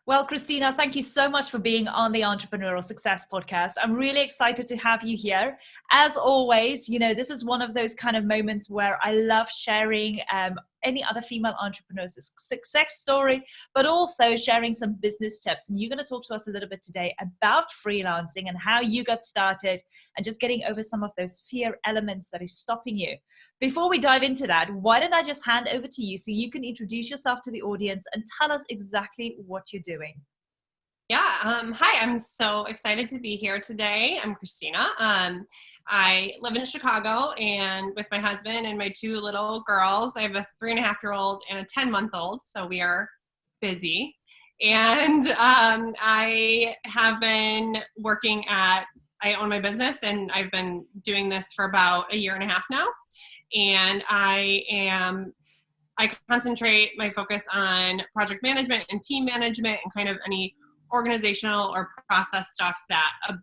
Well, Christina, thank you so much for being on the Entrepreneurial Success Podcast. I'm really excited to have you here. As always, this is one of those kind of moments where I love sharing any other female entrepreneur's success story, but also sharing some business tips. And you're going to talk to us a little bit today about freelancing and how you got started and just getting over some of those fear elements that is stopping you. Before we dive into that, why don't I just hand over to you so you can introduce yourself to the audience and tell us exactly what you're doing. Yeah. Hi, I'm so excited to be here today. I'm Christina. I live in Chicago and with my husband and my two little girls. I have a 3.5-year-old and a 10-month-old, so we are busy. And I have been I own my business and I've been doing this for about 1.5 years now. And I concentrate my focus on project management and team management and kind of any organizational or process stuff that a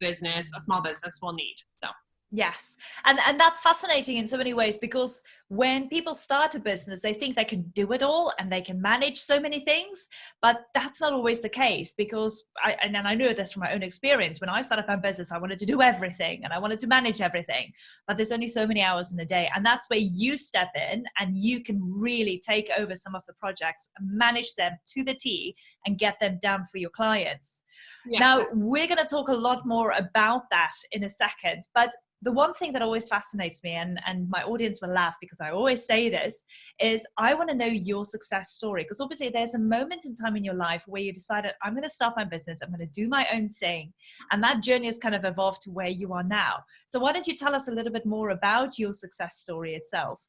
small business will need. So. Yes. And that's fascinating in so many ways, because when people start a business, they think they can do it all and they can manage so many things, but that's not always the case, because I know this from my own experience. When I started my business, I wanted to do everything and I wanted to manage everything, but there's only so many hours in the day. And that's where you step in and you can really take over some of the projects and manage them to the T and get them done for your clients. Yes. Now, we're going to talk a lot more about that in a second, but the one thing that always fascinates me, and my audience will laugh because I always say this, is I want to know your success story. Because obviously there's a moment in time in your life where you decided, I'm going to start my business, I'm going to do my own thing. And that journey has kind of evolved to where you are now. So why don't you tell us a little bit more about your success story itself?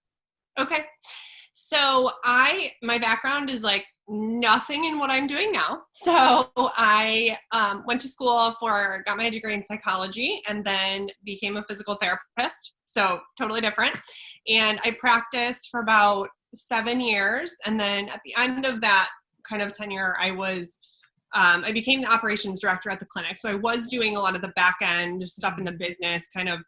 Okay. So my background is like nothing in what I'm doing now. So I went to school got my degree in psychology and then became a physical therapist. So totally different. And I practiced for about 7 years. And then at the end of that kind of tenure, I became the operations director at the clinic. So I was doing a lot of the back end stuff in the business, kind of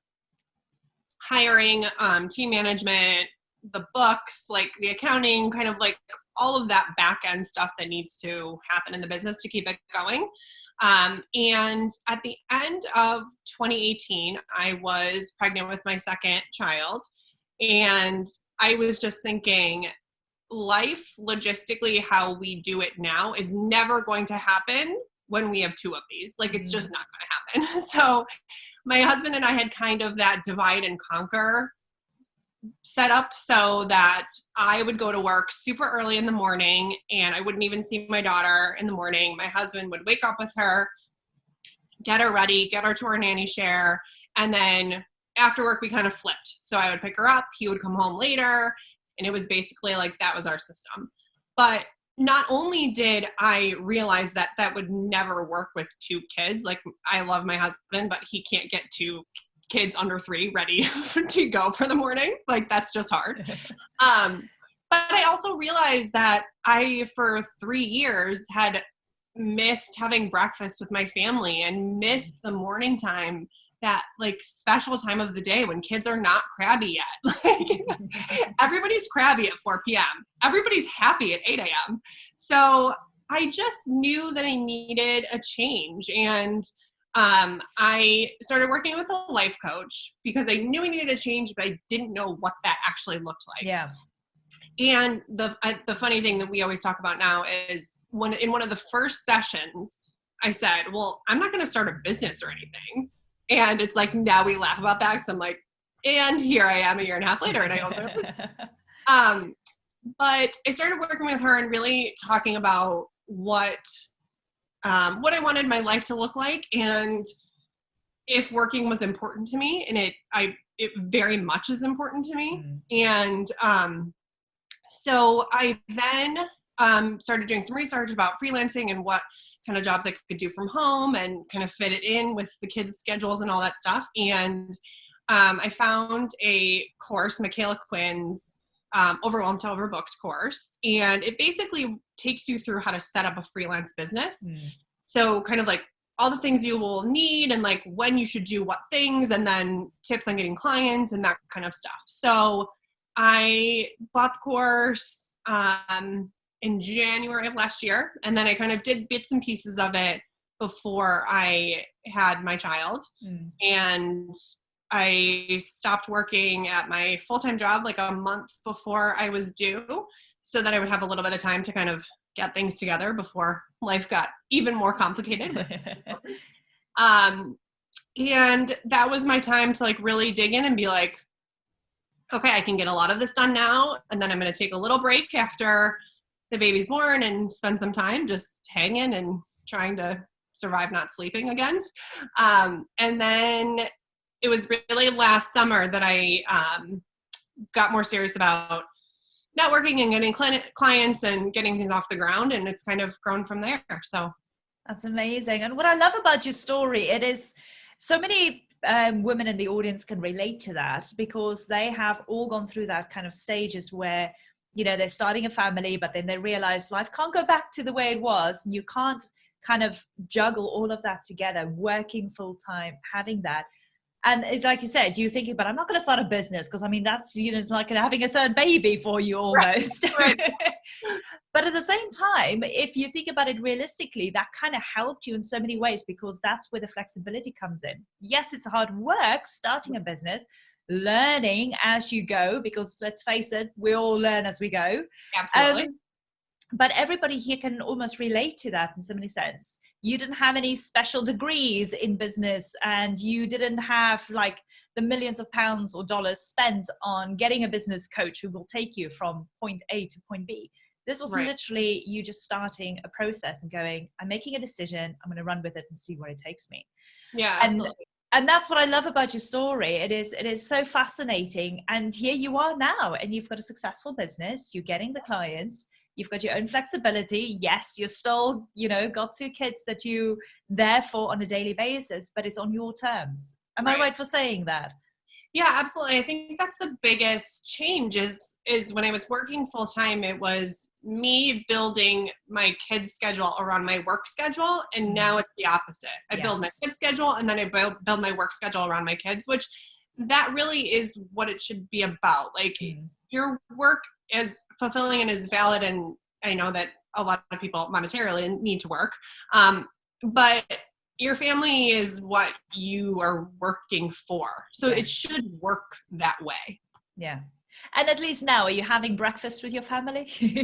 hiring, team management, the books, like the accounting, kind of like all of that back end stuff that needs to happen in the business to keep it going. And at the end of 2018, I was pregnant with my second child. And I was just thinking, life logistically, how we do it now is never going to happen when we have two of these. Like, it's just not going to happen. So my husband and I had kind of that divide and conquer set up so that I would go to work super early in the morning and I wouldn't even see my daughter in the morning. My husband would wake up with her, get her ready, get her to our nanny share, and then after work we kind of flipped. So I would pick her up, he would come home later, and it was basically like that was our system. But not only did I realize that that would never work with two kids, like I love my husband, but he can't get two kids under 3 ready to go for the morning. Like, that's just hard. But I also realized that I, for 3 years, had missed having breakfast with my family and missed the morning time, that like special time of the day when kids are not crabby yet. Like, everybody's crabby at 4 p.m. Everybody's happy at 8 a.m. So I just knew that I needed a change. And I started working with a life coach because I knew I needed a change, but I didn't know what that actually looked like. Yeah. And the funny thing that we always talk about now is in one of the first sessions, I said, well, I'm not going to start a business or anything. And it's like, now we laugh about that because I'm like, and here I am 1.5 years later and I own my business. But I started working with her and really talking about what I wanted my life to look like, and if working was important to me, and it very much is important to me. And so I then started doing some research about freelancing and what kind of jobs I could do from home and kind of fit it in with the kids' schedules and all that stuff. And I found a course, Michaela Quinn's Overwhelmed to Overbooked course. And it basically takes you through how to set up a freelance business. So kind of like all the things you will need and like when you should do what things, and then tips on getting clients and that kind of stuff. So I bought the course. in January of last year. And then I kind of did bits and pieces of it before I had my child. And I stopped working at my full-time job like a month before I was due, so that I would have a little bit of time to kind of get things together before life got even more complicated with and that was my time to like really dig in and be like, okay, I can get a lot of this done now, and then I'm going to take a little break after the baby's born and spend some time just hanging and trying to survive not sleeping again. And then it was really last summer that I got more serious about networking and getting clients and getting things off the ground, and it's kind of grown from there. So that's amazing. And what I love about your story, it is so many women in the audience can relate to that, because they have all gone through that kind of stages where, you know, they're starting a family, but then they realize life can't go back to the way it was, and you can't kind of juggle all of that together, working full time, having that. And it's like you said, you're thinking, but I'm not going to start a business, because I mean, that's, you know, it's like having a third baby for you almost. Right. But at the same time, if you think about it realistically, that kind of helped you in so many ways, because that's where the flexibility comes in. Yes, it's hard work starting a business, learning as you go, because let's face it, we all learn as we go. Absolutely. But everybody here can almost relate to that in so many sense. You didn't have any special degrees in business, and you didn't have like the millions of pounds or dollars spent on getting a business coach who will take you from point A to point B. This was literally you just starting a process and going, I'm making a decision, I'm going to run with it and see where it takes me. Yeah, absolutely. And that's what I love about your story. It is so fascinating. And here you are now, and you've got a successful business, you're getting the clients, you've got your own flexibility. Yes, you're still, you know, got 2 kids that you there for on a daily basis, but it's on your terms. Am I right for saying that? Yeah, absolutely. I think that's the biggest change is when I was working full time, it was me building my kids' schedule around my work schedule. And now it's the opposite. I build my kids' schedule, and then I build my work schedule around my kids, which that really is what it should be about. Like your work is fulfilling and is valid. And I know that a lot of people monetarily need to work. But your family is what you are working for. So it should work that way. Yeah. And at least now, are you having breakfast with your family? Every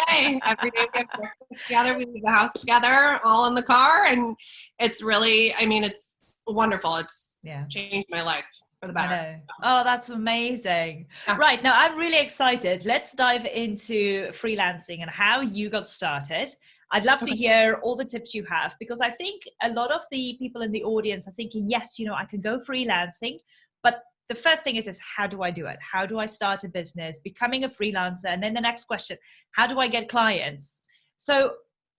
day we have breakfast together. We leave the house together, all in the car. And it's really, I mean, it's wonderful. It's changed my life for the better. Oh, that's amazing. Yeah. Right. Now I'm really excited. Let's dive into freelancing and how you got started. I'd love to hear all the tips you have, because I think a lot of the people in the audience are thinking, yes, you know, I can go freelancing, but the first thing is how do I do it? How do I start a business, becoming a freelancer? And then the next question, how do I get clients? So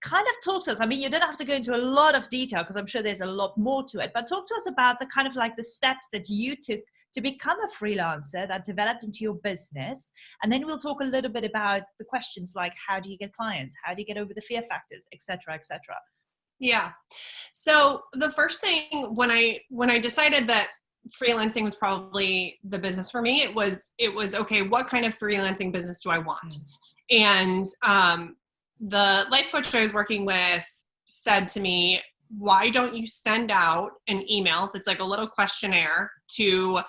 kind of talk to us. I mean, you don't have to go into a lot of detail, because I'm sure there's a lot more to it, but talk to us about the kind of like the steps that you took to become a freelancer that developed into your business. And then we'll talk a little bit about the questions like, how do you get clients? How do you get over the fear factors, et cetera, et cetera? Yeah. So the first thing when I decided that freelancing was probably the business for me, it was okay, what kind of freelancing business do I want? And the life coach I was working with said to me, why don't you send out an email that's like a little questionnaire to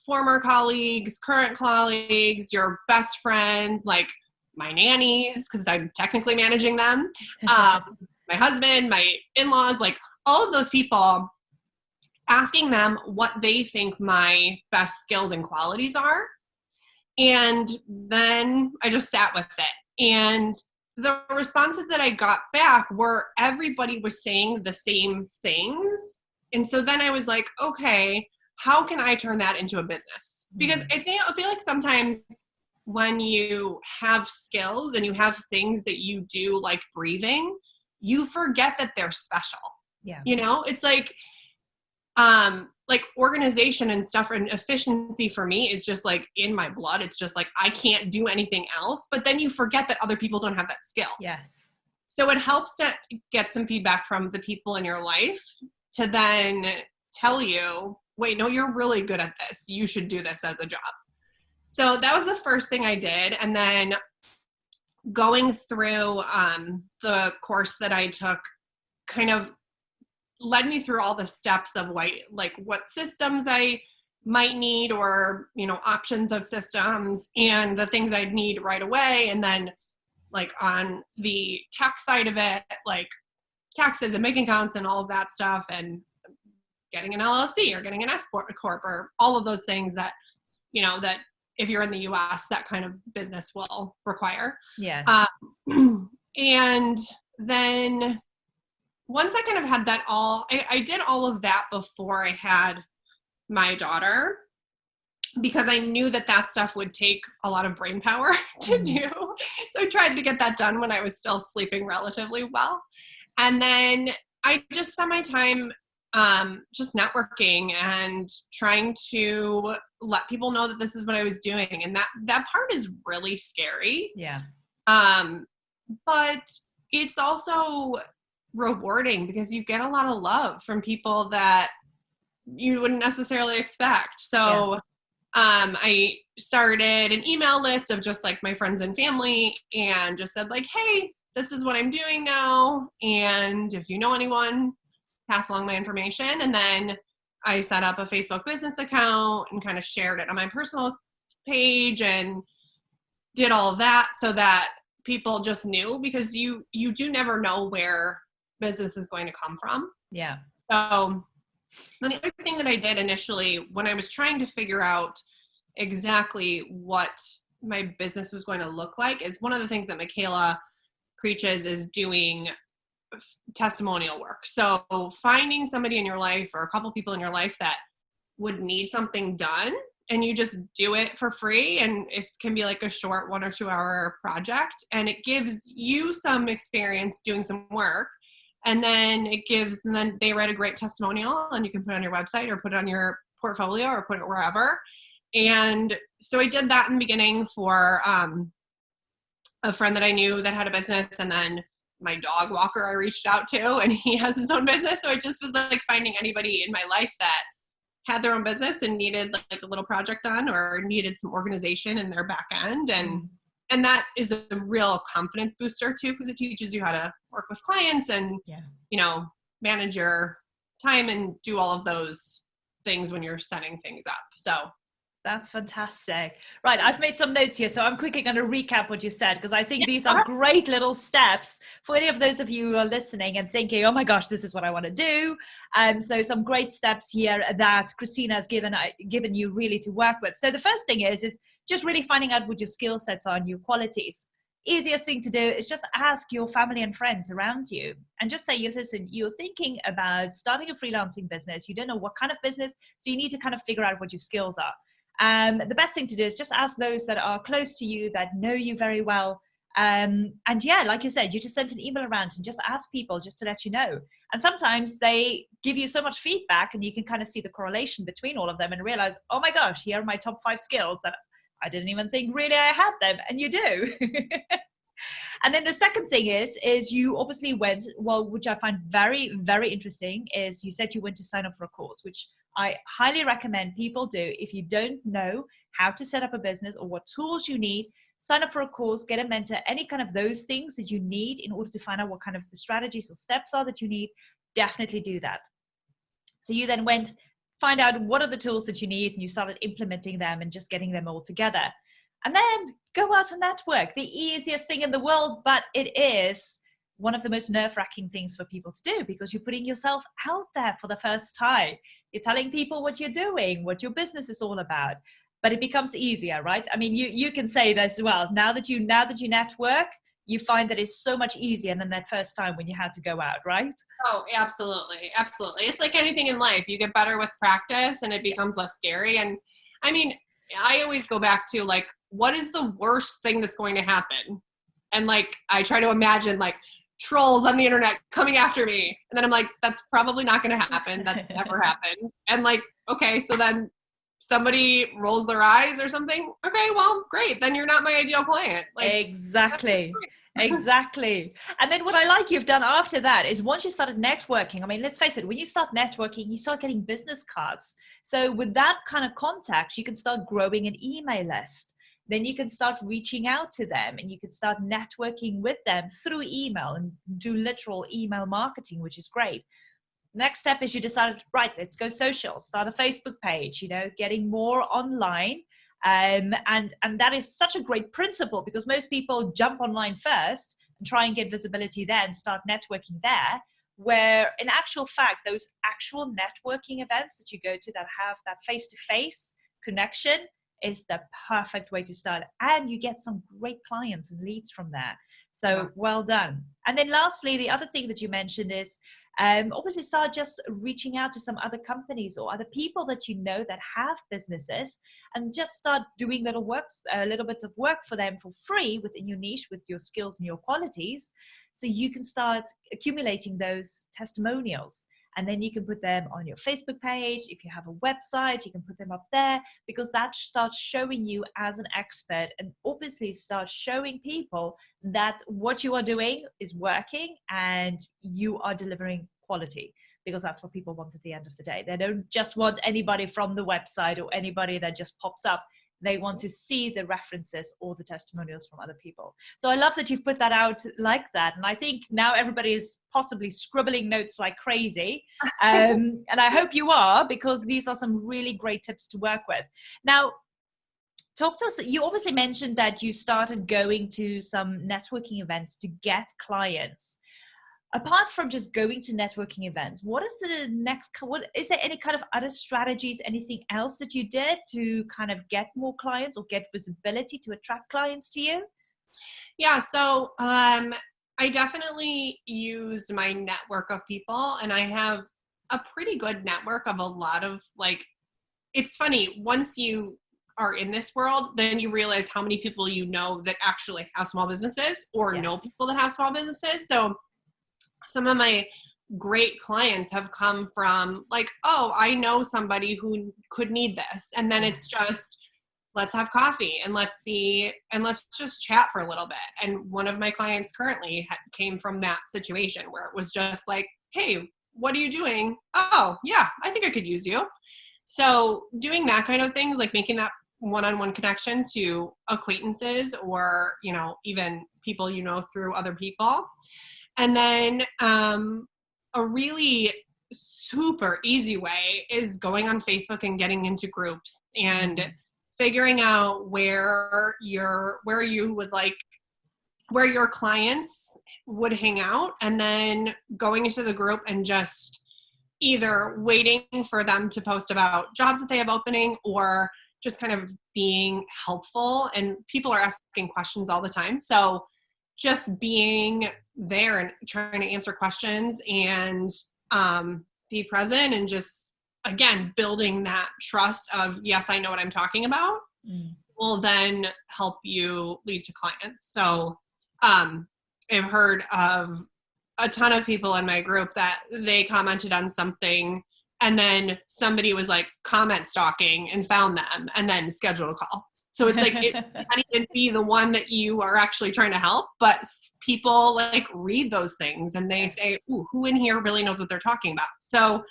former colleagues, current colleagues, your best friends, like my nannies, because I'm technically managing them, my husband, my in-laws, like all of those people, asking them what they think my best skills and qualities are. And then I just sat with it. And the responses that I got back were everybody was saying the same things. And so then I was like, okay, how can I turn that into a business? Because I feel like sometimes when you have skills and you have things that you do, like breathing, you forget that they're special. Yeah. You know, it's like organization and stuff, and efficiency for me is just like in my blood. It's just like, I can't do anything else. But then you forget that other people don't have that skill. Yes. So it helps to get some feedback from the people in your life to then tell you, wait, no, you're really good at this. You should do this as a job. So that was the first thing I did. And then going through the course that I took kind of led me through all the steps of what systems I might need, or, options of systems and the things I'd need right away. And then like on the tax side of it, like taxes and bank accounts and all of that stuff, and getting an LLC or getting an S corp or all of those things that, that if you're in the US, that kind of business will require. Yes. And then once I kind of had that I did all of that before I had my daughter, because I knew that stuff would take a lot of brain power to do. So I tried to get that done when I was still sleeping relatively well. And then I just spent my time just networking and trying to let people know that this is what I was doing. And that part is really scary. Yeah. But it's also rewarding because you get a lot of love from people that you wouldn't necessarily expect. So I started an email list of just like my friends and family, and just said like, hey, this is what I'm doing now, and if you know anyone, pass along my information. And then I set up a Facebook business account and kind of shared it on my personal page and did all of that so that people just knew, because you do never know where business is going to come from. Yeah. So the other thing that I did initially when I was trying to figure out exactly what my business was going to look like is one of the things that Michaela preaches is doing testimonial work. So finding somebody in your life or a couple people in your life that would need something done, and you just do it for free, and it can be like a short 1 or 2 hour project, and it gives you some experience doing some work. And then they write a great testimonial, and you can put it on your website or put it on your portfolio or put it wherever. And so I did that in the beginning for a friend that I knew that had a business, and then my dog walker I reached out to, and he has his own business. So it just was like finding anybody in my life that had their own business and needed like a little project done, or needed some organization in their back end. And that is a real confidence booster too, because it teaches you how to work with clients and, manage your time and do all of those things when you're setting things up. So that's fantastic. Right. I've made some notes here, so I'm quickly going to recap what you said, because I think these are great little steps for any of those of you who are listening and thinking, oh my gosh, this is what I want to do. So some great steps here that Christina has given you really to work with. So the first thing is just really finding out what your skill sets are and your qualities. Easiest thing to do is just ask your family and friends around you and just say, listen, you're thinking about starting a freelancing business. You don't know what kind of business, so you need to kind of figure out what your skills are. The best thing to do is just ask those that are close to you, that know you very well. And yeah, like you said, you just sent an email around and just ask people just to let you know. And sometimes they give you so much feedback, and you can kind of see the correlation between all of them and realize, oh my gosh, here are my top 5 skills that I didn't even think really I had them. And you do. And then the second thing is you obviously went, which I find very, very interesting, is you said you went to sign up for a course, which I highly recommend people do. If you don't know how to set up a business or what tools you need, sign up for a course, get a mentor, any kind of those things that you need in order to find out what kind of the strategies or steps are that you need, definitely do that. So you then went, find out what are the tools that you need, and you started implementing them and just getting them all together. And then go out and network. The easiest thing in the world, but it is one of the most nerve-wracking things for people to do, because you're putting yourself out there for the first time. You're telling people what you're doing, what your business is all about, but it becomes easier, right? I mean, you can say this as well. Now that you network, you find that it's so much easier than that first time when you had to go out, right? Oh, absolutely. Absolutely. It's like anything in life. You get better with practice and it becomes less scary. And I mean, I always go back to like, what is the worst thing that's going to happen? And like, I try to imagine like trolls on the internet coming after me. And then I'm like, that's probably not going to happen. That's never happened. And like, okay, so then somebody rolls their eyes or something. Okay, well, great. Then you're not my ideal client. Like, exactly. Exactly. And then what I like you've done after that is once you started networking, I mean, let's face it, when you start networking, you start getting business cards. So with that kind of contact, you can start growing an email list. then you can start reaching out to them and you can start networking with them through email and do literal email marketing, which is great. Next step is you decided, right, let's go social, start a Facebook page, getting more online. And that is such a great principle, because most people jump online first and try and get visibility there and start networking there, where in actual fact, those actual networking events that you go to that have that face-to-face connection is the perfect way to start. And you get some great clients and leads from there. So well done. And then lastly, the other thing that you mentioned is obviously start just reaching out to some other companies or other people that you know that have businesses, and just start doing little bits of work for them for free within your niche with your skills and your qualities. So you can start accumulating those testimonials. And then you can put them on your Facebook page. If you have a website, you can put them up there, because that starts showing you as an expert, and obviously starts showing people that what you are doing is working and you are delivering quality, because that's what people want at the end of the day. They don't just want anybody from the website or anybody that just pops up. They want to see the references or the testimonials from other people. So I love that you've put that out like that. And I think now everybody is possibly scribbling notes like crazy. And I hope you are, because these are some really great tips to work with. Now, talk to us. You obviously mentioned that you started going to some networking events to get clients. Apart from just going to networking events, what is the next, is there any kind of other strategies, anything else that you did to kind of get more clients or get visibility to attract clients to you? Yeah, so I definitely used my network of people, and I have a pretty good network of a lot of, like, it's funny, once you are in this world, then you realize how many people you know that actually have small businesses, or know people that have small businesses. So some of my great clients have come from, like, oh, I know somebody who could need this. And then it's just, let's have coffee and let's see, and let's just chat for a little bit. And one of my clients currently came from that situation where it was just like, hey, what are you doing? Oh, yeah, I think I could use you. So doing that kind of things, like making that one-on-one connection to acquaintances, or, even people through other people. And then a really super easy way is going on Facebook and getting into groups and figuring out where your clients would hang out, and then going into the group and just either waiting for them to post about jobs that they have opening, or just kind of being helpful. And people are asking questions all the time. So just being there and trying to answer questions and be present, and just, again, building that trust of, yes, I know what I'm talking about, will then help you lead to clients. So I've heard of a ton of people in my group that they commented on something, and then somebody was like comment stalking and found them and then scheduled a call. So it's like, it might even be the one that you are actually trying to help, but people like read those things and they say, ooh, who in here really knows what they're talking about? So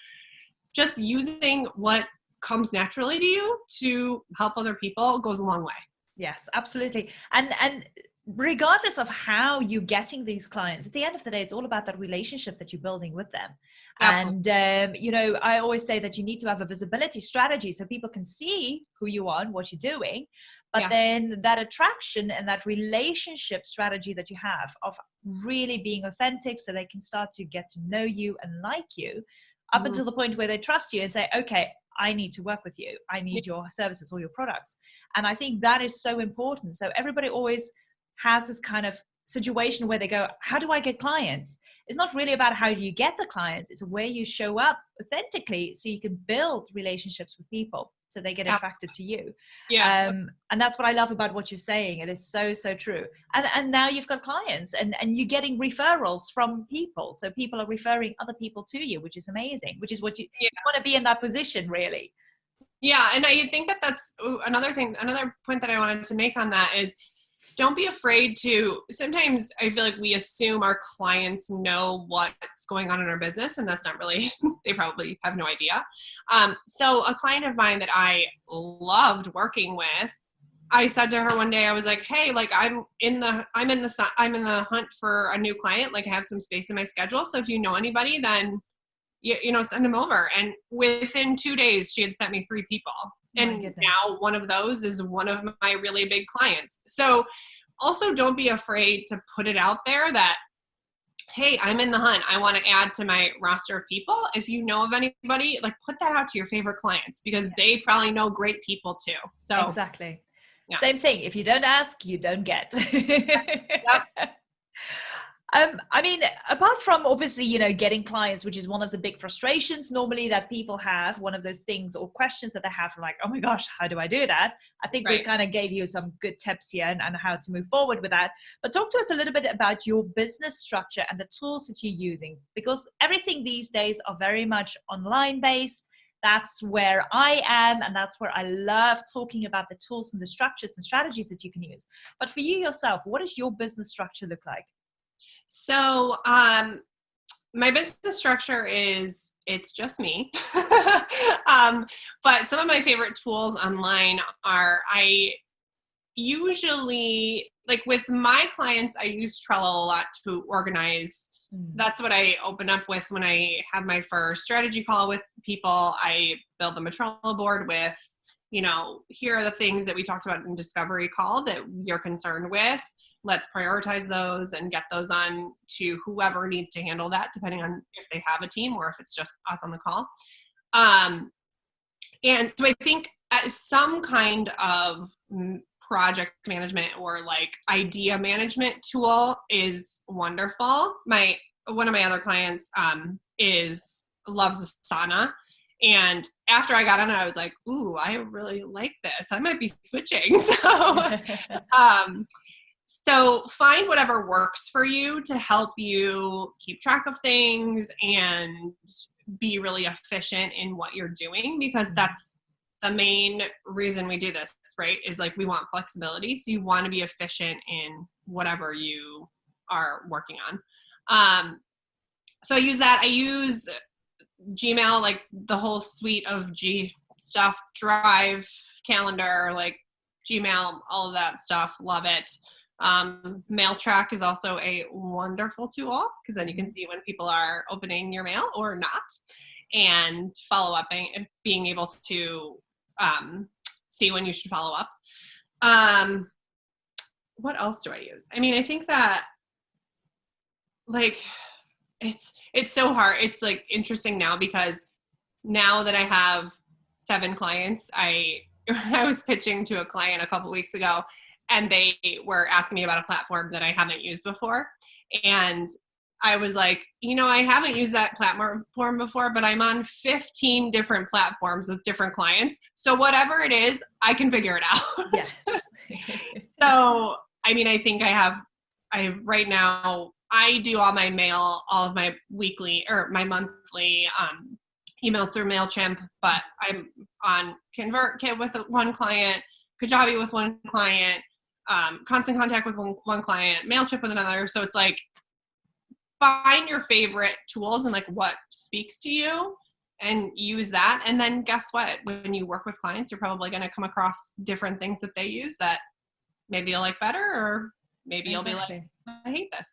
just using what comes naturally to you to help other people goes a long way. Yes, absolutely. And regardless of how you're getting these clients, at the end of the day, it's all about that relationship that you're building with them. Absolutely. And, I always say that you need to have a visibility strategy so people can see who you are and what you're doing. But then that attraction and that relationship strategy that you have of really being authentic, so they can start to get to know you and like you up until the point where they trust you and say, okay, I need to work with you. I need your services or your products. And I think that is so important. So everybody always has this kind of situation where they go, how do I get clients? It's not really about how you get the clients. It's where you show up authentically so you can build relationships with people so they get attracted to you. And that's what I love about what you're saying. It is so, so true. And now you've got clients and you're getting referrals from people. So people are referring other people to you, which is amazing, which is what you want to be in that position, really. Yeah. And I think that that's another point that I wanted to make on that is, don't be afraid to, sometimes I feel like we assume our clients know what's going on in our business, and that's not really, they probably have no idea. So a client of mine that I loved working with I said to her one day, I was like, hey, like I'm in the hunt for a new client. Like I have some space in my schedule. So if you know anybody, then you know, send them over. And within 2 days, she had sent me 3 people. And now one of those is one of my really big clients. So also don't be afraid to put it out there that, hey, I'm in the hunt. I want to add to my roster of people. If you know of anybody, like put that out to your favorite clients because they probably know great people too. So exactly. Yeah. Same thing. If you don't ask, you don't get. Yep. I mean, apart from obviously, you know, getting clients, which is one of the big frustrations normally that people have, one of those things or questions that they have from like, oh my gosh, how do I do that? I think we kind of gave you some good tips here and how to move forward with that. But talk to us a little bit about your business structure and the tools that you're using, because everything these days are very much online based. That's where I am, and that's where I love talking about the tools and the structures and strategies that you can use. But for you yourself, what does your business structure look like? So my business structure is, it's just me. But some of my favorite tools online are, I usually, like with my clients, I use Trello a lot to organize. That's what I open up with when I have my first strategy call with people. I build them a Trello board with, you know, here are the things that we talked about in discovery call that you're concerned with. Let's prioritize those and get those on to whoever needs to handle that, depending on if they have a team or if it's just us on the call. And so I think some kind of project management or like idea management tool is wonderful. One of my other clients loves Asana. And after I got on it, I was like, ooh, I really like this. I might be switching. So find whatever works for you to help you keep track of things and be really efficient in what you're doing, because that's the main reason we do this, right? Is like we want flexibility. So you want to be efficient in whatever you are working on. So I use that. I use Gmail, like the whole suite of G stuff, Drive, Calendar, like Gmail, all of that stuff. Love it. Mail track is also a wonderful tool because then you can see when people are opening your mail or not, and follow up, being able to see when you should follow up. What else do I use? I mean, I think that like it's so hard. It's like interesting now because now that I have 7 clients, I was pitching to a client a couple weeks ago, and they were asking me about a platform that I haven't used before. And I was like, you know, I haven't used that platform before, but I'm on 15 different platforms with different clients. So whatever it is, I can figure it out. Yes. So, I mean, I think right now, I do all my mail, all of my weekly or my monthly emails through MailChimp, but I'm on ConvertKit with one client, Kajabi with one client, Constant Contact with one client, MailChimp with another. So it's like, find your favorite tools and like what speaks to you and use that. And then guess what? When you work with clients, you're probably going to come across different things that they use that maybe you'll like better, or maybe you'll be like, I hate this.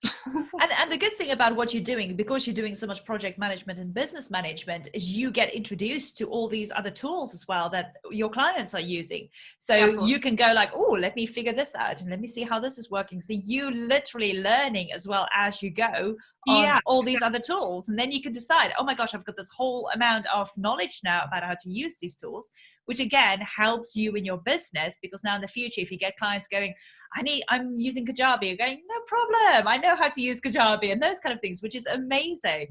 And the good thing about what you're doing, because you're doing so much project management and business management, is you get introduced to all these other tools as well that your clients are using. So Absolutely. You can go like, oh, let me figure this out and let me see how this is working. So you literally learning as well as you go on all these other tools. And then you can decide, oh my gosh, I've got this whole amount of knowledge now about how to use these tools, which again helps you in your business, because now in the future, if you get clients going, I'm using Kajabi, you're going, no problem, I know how to use Kajabi, and those kind of things, which is amazing.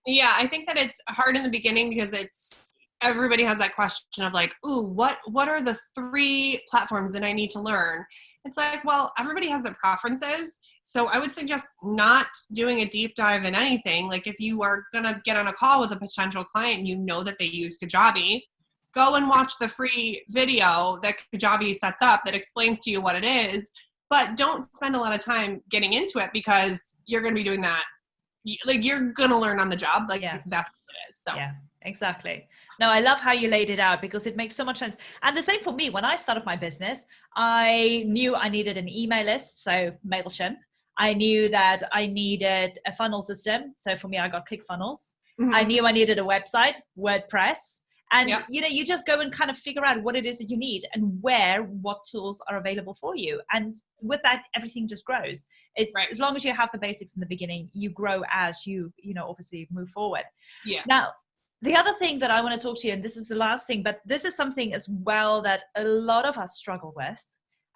Yeah, I think that it's hard in the beginning because everybody has that question of like, ooh, what are the 3 platforms that I need to learn? It's like, well, everybody has their preferences. So I would suggest not doing a deep dive in anything. Like if you are going to get on a call with a potential client and you know that they use Kajabi, go and watch the free video that Kajabi sets up that explains to you what it is, but don't spend a lot of time getting into it because you're going to be doing that. Like you're going to learn on the job. Like that's what it is. So yeah, Exactly. No, I love how you laid it out because it makes so much sense. And the same for me. When I started my business, I knew I needed an email list, so MailChimp. I knew that I needed a funnel system. So for me, I got ClickFunnels. I Mm-hmm. knew I needed a website, WordPress. And Yep. you just go and kind of figure out what it is that you need and what tools are available for you. And with that, everything just grows. It's Right. as long as you have the basics in the beginning, you grow as obviously move forward. Yeah. Now, the other thing that I want to talk to you, and this is the last thing, but this is something as well that a lot of us struggle with.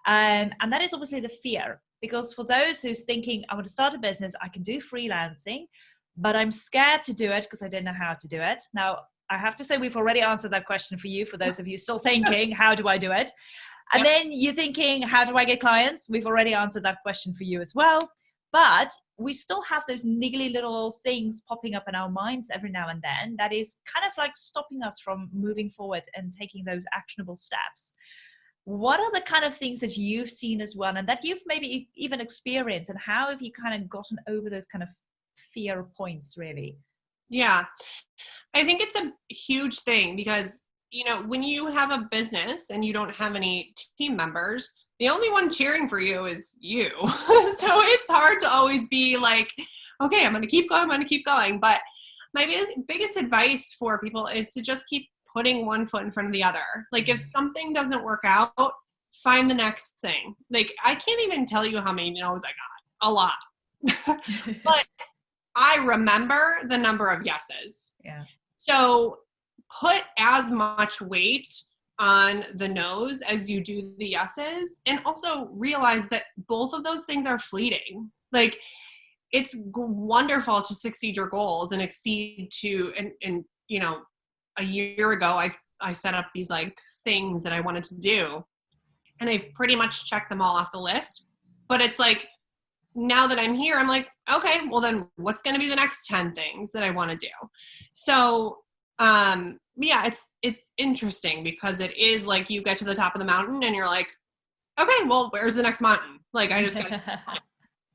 And that is obviously the fear. Because for those who's thinking, I want to start a business, I can do freelancing, but I'm scared to do it because I don't know how to do it. Now, I have to say we've already answered that question for you, for those of you still thinking, how do I do it? And Yep. then you're thinking, how do I get clients? We've already answered that question for you as well. But we still have those niggly little things popping up in our minds every now and then that is kind of like stopping us from moving forward and taking those actionable steps. What are the kind of things that you've seen as well and that you've maybe even experienced, and how have you kind of gotten over those kind of fear points really? Yeah. I think it's a huge thing because, when you have a business and you don't have any team members, the only one cheering for you is you. So it's hard to always be like, okay, I'm going to keep going. I'm going to keep going. But my biggest advice for people is to just keep putting one foot in front of the other. Like if something doesn't work out, find the next thing. Like I can't even tell you how many no's I got. A lot. But I remember the number of yeses. Yeah. So put as much weight on the no's as you do the yeses, and also realize that both of those things are fleeting. Like it's wonderful to succeed your goals and exceed to, and a year ago, I set up these like things that I wanted to do, and I've pretty much checked them all off the list. But it's like, now that I'm here, I'm like, okay, well then what's going to be the next 10 things that I want to do? So, yeah, it's interesting because it is like you get to the top of the mountain and you're like, okay, well, where's the next mountain? Like I just got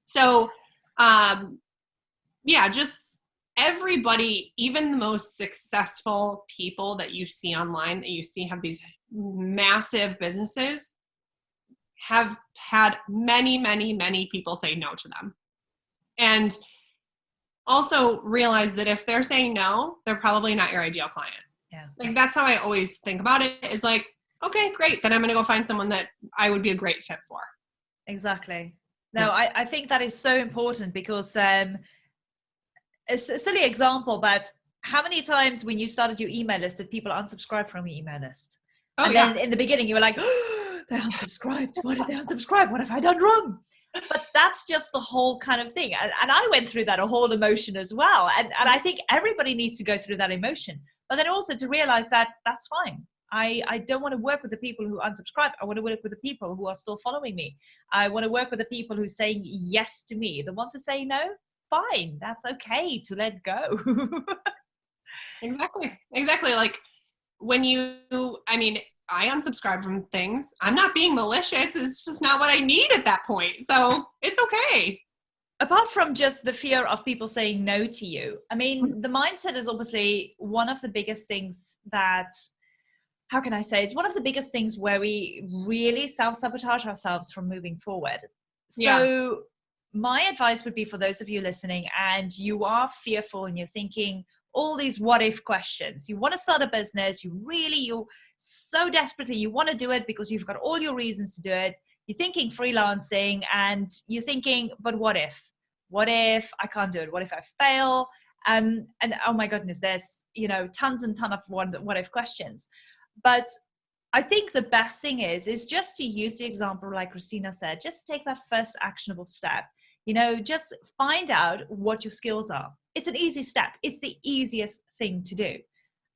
So, yeah, just everybody, even the most successful people that you see online, that you see have these massive businesses, have had many, many, many people say no to them. And also realize that if they're saying no, they're probably not your ideal client. Yeah. Like that's how I always think about it, is like, okay, great. Then I'm going to go find someone that I would be a great fit for. Exactly. No, I think that is so important because it's a silly example, but how many times when you started your email list did people unsubscribe from your email list? Oh, And yeah. then in the beginning you were like, oh, they unsubscribed. Why did they unsubscribe? What have I done wrong? But that's just the whole kind of thing. And I went through that, a whole emotion as well. And I think everybody needs to go through that emotion. But then also to realize that that's fine. I don't want to work with the people who unsubscribe. I want to work with the people who are still following me. I want to work with the people who are saying yes to me. The ones who say no, fine. That's okay to let go. Exactly. Like when I unsubscribe from things. I'm not being malicious. It's just not what I need at that point. So it's okay. Apart from just the fear of people saying no to you, I mean, the mindset is obviously one of the biggest things that, how can I say, it's one of the biggest things where we really self-sabotage ourselves from moving forward. Yeah. So my advice would be for those of you listening and you are fearful and you're thinking all these what if questions. You want to start a business, you're so desperately, you want to do it because you've got all your reasons to do it. You're thinking freelancing and you're thinking, but what if? What if I can't do it? What if I fail? And oh my goodness, there's, tons and tons of what if questions. But I think the best thing is just to use the example, like Christina said, just take that first actionable step. Just find out what your skills are. It's an easy step. It's the easiest thing to do.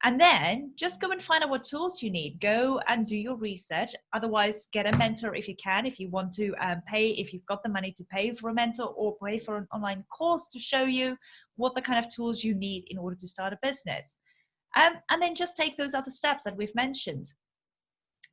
And then just go and find out what tools you need. Go and do your research. Otherwise, get a mentor if you can, if you want to pay, if you've got the money to pay for a mentor or pay for an online course to show you what the kind of tools you need in order to start a business. And then just take those other steps that we've mentioned.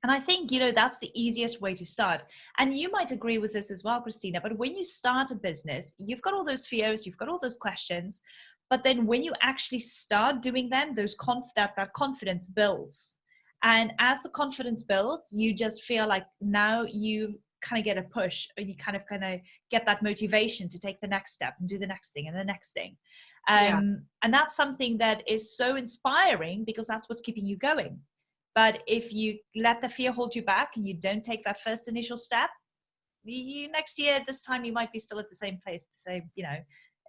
And I think, that's the easiest way to start. And you might agree with this as well, Christina, but when you start a business, you've got all those fears, you've got all those questions, But then when you actually start doing them, that confidence builds. And as the confidence builds, you just feel like now you kind of get a push, or you kind of get that motivation to take the next step and do the next thing and the next thing. And that's something that is so inspiring, because that's what's keeping you going. But if you let the fear hold you back and you don't take that first initial step, next year at this time you might be still at the same place, the same,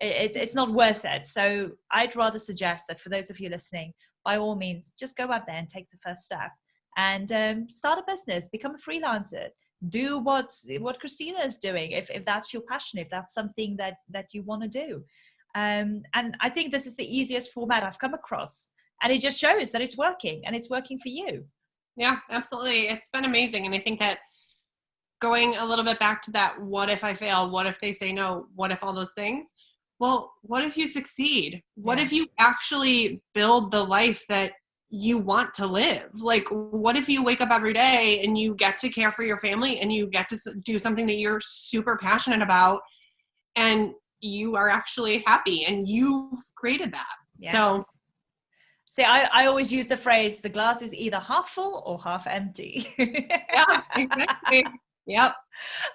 it's not worth it. So I'd rather suggest that for those of you listening, by all means, just go out there and take the first step and start a business, become a freelancer, do what Christina is doing, if that's your passion, if that's something that you want to do. And I think this is the easiest format I've come across, and it just shows that it's working, and it's working for you. Yeah, absolutely. It's been amazing. And I think that going a little bit back to that, what if I fail? What if they say no? What if all those things? Well, what if you succeed? What if you actually build the life that you want to live? Like, what if you wake up every day and you get to care for your family and you get to do something that you're super passionate about, and you are actually happy and you've created that? Yes. So see, I always use the phrase, the glass is either half full or half empty. yeah, exactly. Yep.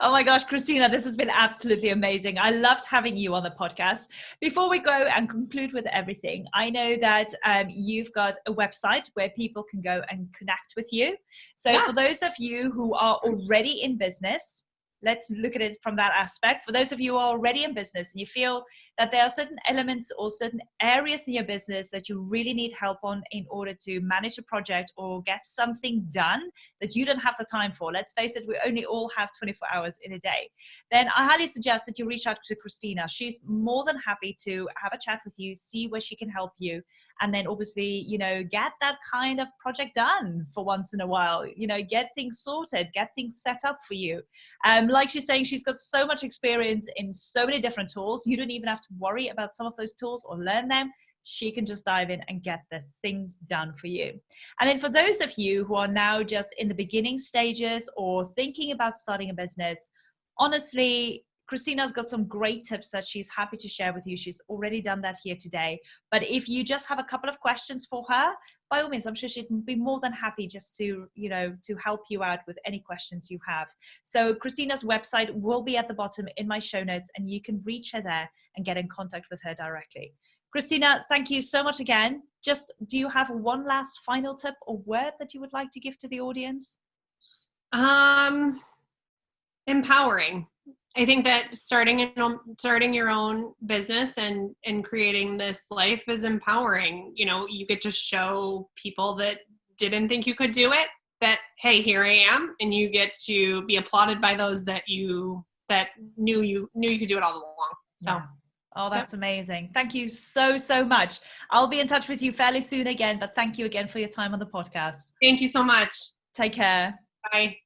Oh my gosh, Christina, this has been absolutely amazing. I loved having you on the podcast. Before we go and conclude with everything, I know that you've got a website where people can go and connect with you. So for those of you who are already in business, let's look at it from that aspect. For those of you who are already in business and you feel that there are certain elements or certain areas in your business that you really need help on in order to manage a project or get something done that you don't have the time for, let's face it, we only all have 24 hours in a day, then I highly suggest that you reach out to Christina. She's more than happy to have a chat with you, see where she can help you, and then obviously, get that kind of project done for once in a while, get things sorted, get things set up for you. Like she's saying, she's got so much experience in so many different tools. You don't even have to worry about some of those tools or learn them. She can just dive in and get the things done for you. And then for those of you who are now just in the beginning stages or thinking about starting a business, honestly, Christina's got some great tips that she's happy to share with you. She's already done that here today. But if you just have a couple of questions for her, by all means, I'm sure she'd be more than happy just to, to help you out with any questions you have. So Christina's website will be at the bottom in my show notes, and you can reach her there and get in contact with her directly. Christina, thank you so much again. Just, do you have one last final tip or word that you would like to give to the audience? Empowering. I think that starting your own business and creating this life is empowering. You get to show people that didn't think you could do it that, hey, here I am, and you get to be applauded by those that knew you could do it all along. So. Yeah. Oh, that's amazing. Thank you so much. I'll be in touch with you fairly soon again, but thank you again for your time on the podcast. Thank you so much. Take care. Bye.